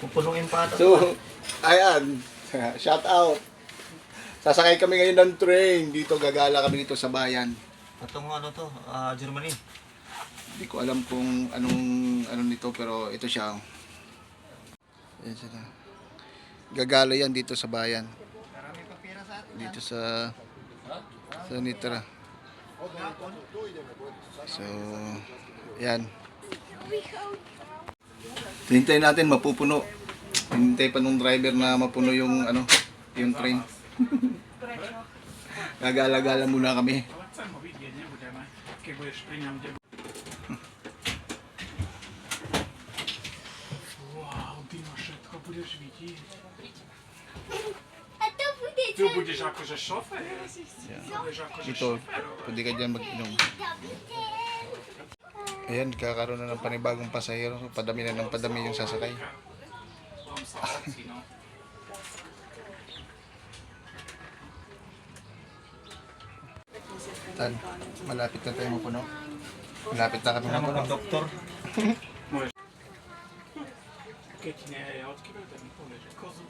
Pupunuin pa ata. So, ayan. Shout out. Sasakay kami ngayon ng train. Dito, gagala kami dito sa bayan. Itong ano to, Germany. Hindi ko alam kung anong nito, pero ito siya. Ayan sila. Gagala yan dito sa bayan. Dito sa Nitra. So, yan. Hintayin natin mapupuno. Hintay pa nung driver na mapuno yung yung train. Gagala-gala muna kami. Ty budeš akože šofér? Ito, pwede ka dyan mag-inom. Ayan, kakaroon na ng panibagong pasahero. Padami na ng padami yung sasakay. Tan, malapit na tayo mapuno. Malapit na kami mapuno. Doktor. Keď nie, ja odkývam ten povieš, kozu.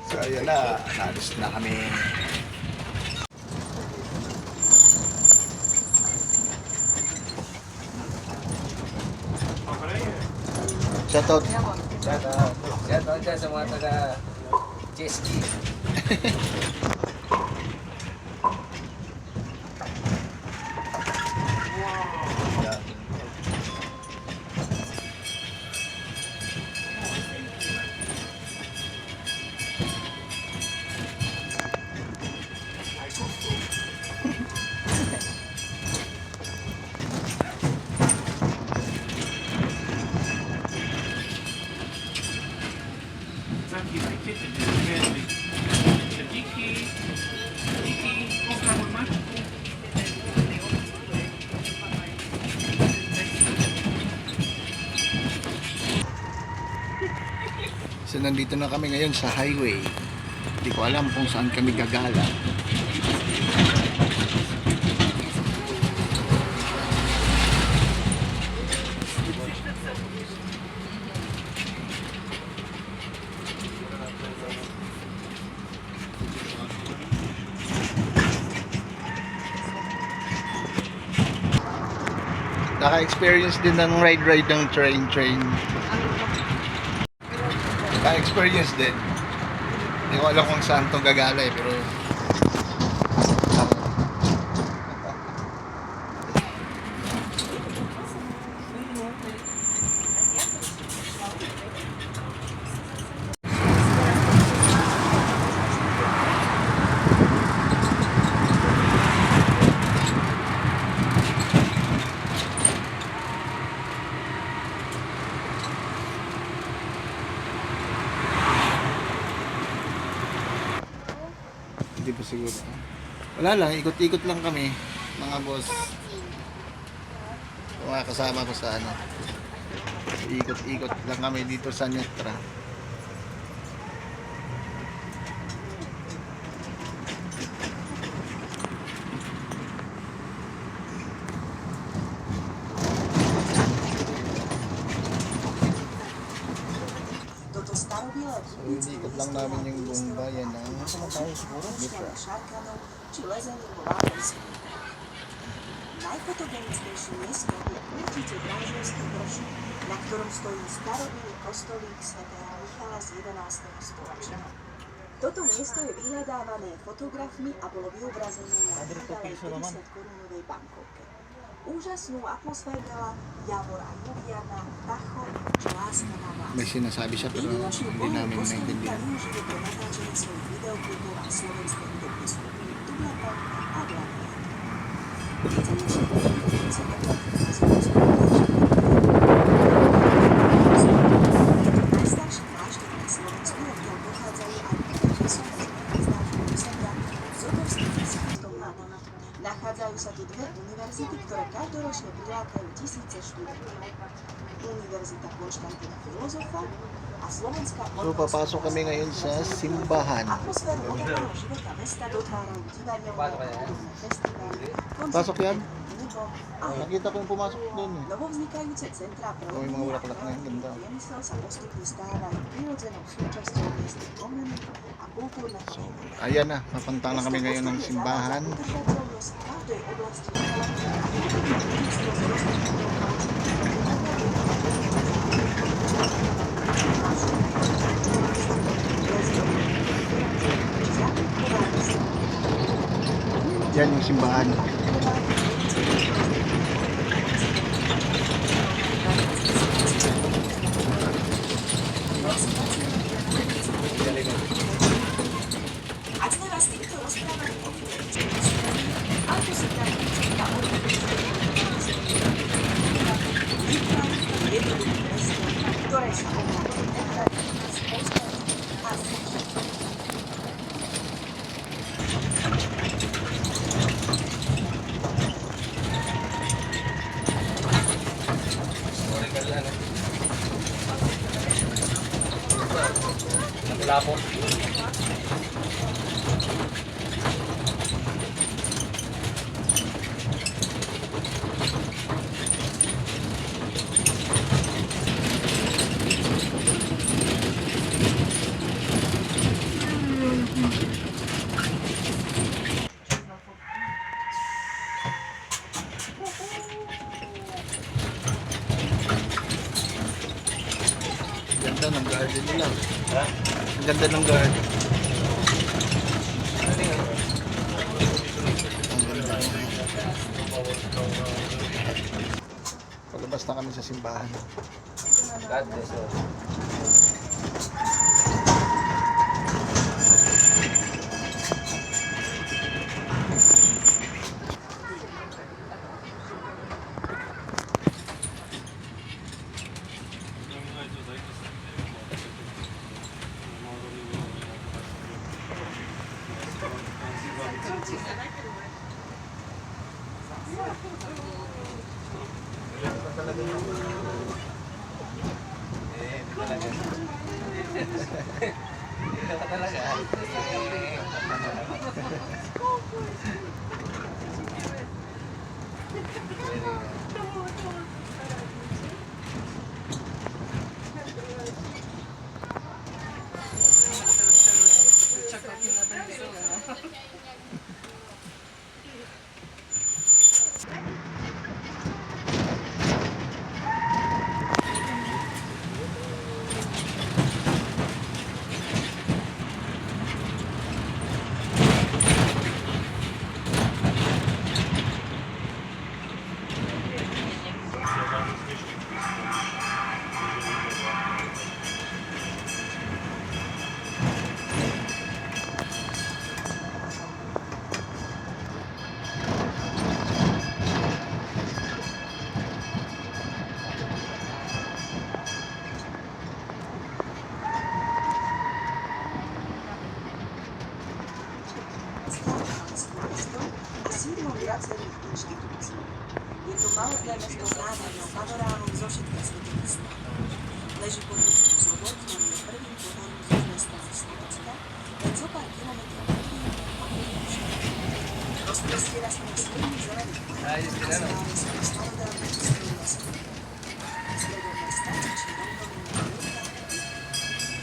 So, ayan na. Naalis na kami. Shoutout. Shoutout dyan sa mga taga Cheski. Zakývajte, teď zvědli. Díky, pozdravuj Mačku. So, nandito na kami ngayon sa highway. Hindi ko alam kung saan kami gagala. Naka-experience din ng ride ng train. Naka-experience din. Hindi ko alam kung saan itong gagala pero hindi pa siguro. Wala lang, ikot-ikot lang kami, mga boss. Mga kasama ko sa ikot-ikot lang kami dito sa Nitra. So, inikot lang namin yung buong bayan ng Nitra. Najfotogenickejšie miesto je určite Brážovský vrch, na ktorom stojí starobylý kostolík svätého Michala z 11. storočia. Toto miesto je vyhľadávané fotografmi a bolo vyobrazené na bývalej 50-korunovej bankovke. Úžasnú atmosféru dala Javor a Juliana, Tacho či Láska na vás. May sinasabi siya pero hindi namin naintindihan. využije pre natáčanie svojich videoklipov a slovenské hudobné skupiny Tublata a Gladiátor. Najcenejšie fotografie sa nachádzajú najstarší kláštor na Slovensku, odkiaľ pochádzajú aj Jezuiti z nášho územia, Zotorských jezuitov Hádana. Nachádzajú sa tu dve univerzity, ktoré každoročne prilákajú tisíce študentov. Univerzita Konštantína Filozofa a Slovenská So, papasok kami ngayon sa simbahan. Atmosféru moderného života mesta dotvárajú divadelné a kultúrne festivály, Pasok yan? Nebo a Nakita ko yung pumasok doon eh. novovznikajúce centrá pre O, yung mga bulaklak na yun, ganda. priemysel sa postupne stávajú prirodzenou súčasťou miestnych komunít a kultúrneho So, ayan na. Papunta na kami ngayon ng simbahan. udržateľnosť každej oblasti života a dedičstvo s rozmanitým Yan yung simbahan. Ak sme vás týmto rozprávali o ako si tam číta o jednoduché mesto, ktoré sa obláda s postavami a zvyšok. Lapon. Ganda ng garden nila. Ang ganda ng garden. Palabas na kami sa simbahan. God bless you. a sídlom viacerých inštitúcií. Je to malé mesto s nádhernou panorámou zo všetkých svetých strán. Leží pod vrchom Zobor, ktorý je prvým pohorom z južnej strany Slovenska, len zo pár kilometrov od Ríma a Prímožia. Rozprostiera sa na silný zelený poľ a spáva sa do starodávnej histórie sveta. Stredom mesta či rovnomenná rieka.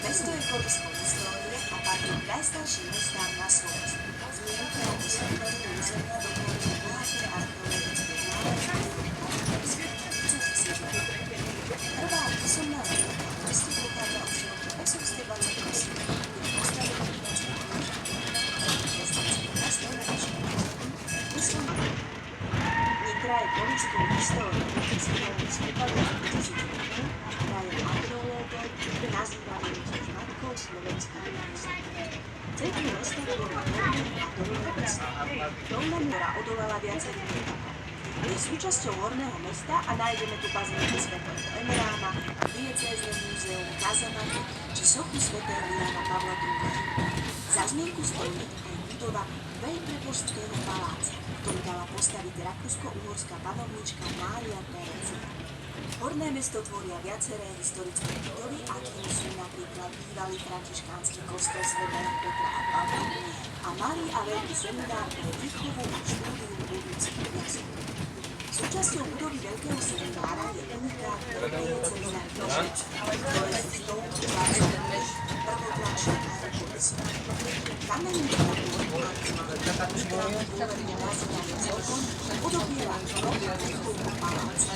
Mesto je kolískou histórie a patrí k najstarším mestám na Slovensku. Zmienka o osvetľovanie územia doplňujú bohaté archeologické nálezy Prvá písomná zbierka v meste pochádza od roku 828, keď postavený Nitra je kolískou históriou, ktorú skúpali v 2000 rokov, krajem archeológov, nazývaný tiež matkou slovenská nájsť. Centrum mesta tvorí dolný a dolné mesto. Dolná mora odolala viacerým etapám. Je súčasťou horného mesta a nájdeme tu pazníky svätého Emeráma, diecézne múzeum, kazamaty či sochu svätého Jána Pavla II. Za zmienku stojí aj budova veľprepoštského paláca, ktorú dala postaviť rakúsko-uhorská panovnička Mária Terézia. Horné mesto tvoria viaceré historické budovy, akým sú napríklad bývalý františkánsky kostol svätého Petra a Pavla a malý a veľký seminár pre výchovu a štúdium politických väzňov. Súčasťou budovy Veľkého seminára je unikát veľkého celinár knižnic, ktoré sú stovky tvářov prvotlačných aeropolicií. Kamenný tabor a úžkravý dôverný nazývaný celkom odopiera krok a východnú paláca.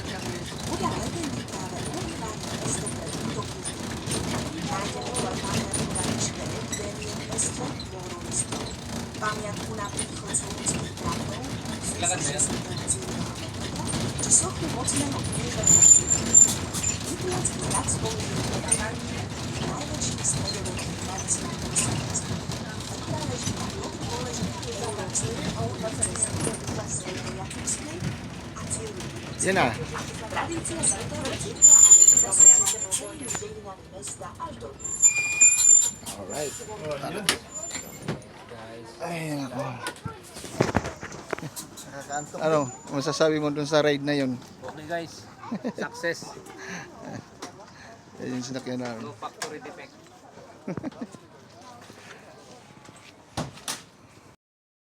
Podľa legendy práve on chráni mesto pred útokmi. Nájdeme tu aj pamiatku na výške epidémie v meste Morovistov. Pamiatku na príchod slovenských bratov, či sochu mocného kniežaťa Nitriacký hrad spomínaný najväčších stredovekových tradicií na Slovensku. Odpráleží na dvoch dôležitých európskych cestách Svetej Jakubskej a Cirkvi. Jena. Tradícia Svetého Cyrila a Metoda sa ťažia celými dejinami mesta až do dnes. Alright. Ay, nako. Ano, masasabi mo dun sa ride na yun? Okay guys, success. Ayun, sinakyan namin. No factory defect.